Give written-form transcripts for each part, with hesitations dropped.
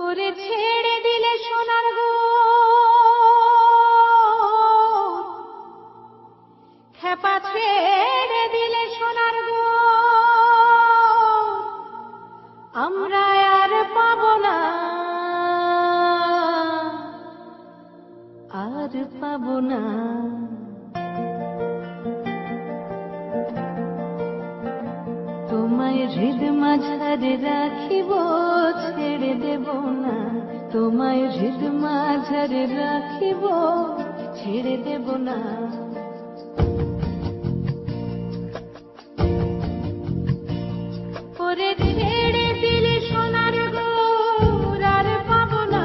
করে ছেড়ে দিলে সোনার গো খেপা ছেড়ে দিলে সোনার গো আমরা আর পাবো না আর পাবো না তোমায় হৃদ মাঝারে রাখিব ছেড়ে দেব না তোমায় হৃদ মাঝারে রাখিব ছেড়ে দেব না করে ছেড়ে দিলে সোনার গো আর পাবো না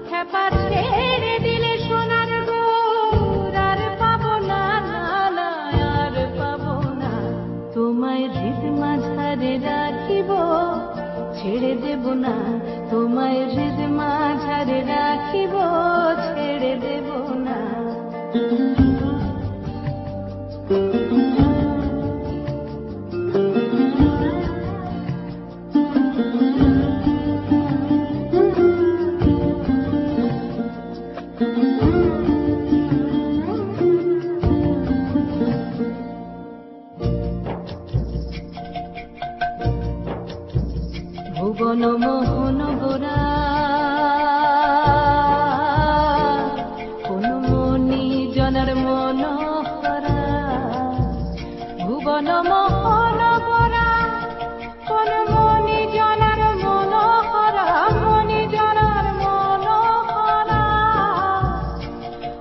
খেপা ছেড়ে দিলে সোনার গো আর পাবো না না আর পাবো না তোমায় হৃদ মাঝারে রাখিব ছেড়ে দেব না তোমায় হৃদ মাঝারে রাখিব ছেড়ে দেব না ভুবন মোহন গোরা কোন মনি জনার মনোহরা ভুবন মোহন গোরা কোন মনি জনার মনোহরা মনি জনার মনোহরা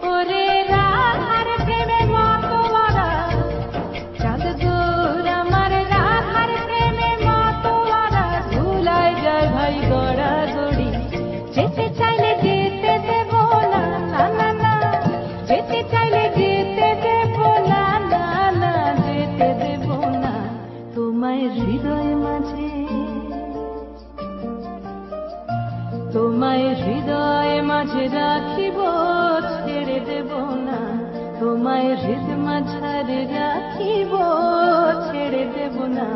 ওরে রাধার প্রেমে মাতোয়ারা চাঁদ দূর আমার রাধার প্রেমে মাতোয়ারা ধুলায় যায় ভাই গড়া গড়ি যেতে চাইলে যেতে দেব না না না যেতে চাইলে যেতে দেব না না না যেতে দেব না তোমায় হৃদয় মাঝে তোমায় হৃদয় মাঝে রাখিব ছেড়ে দেব না তোমায় হৃদ মাঝারে রাখিব ছেড়ে দেব না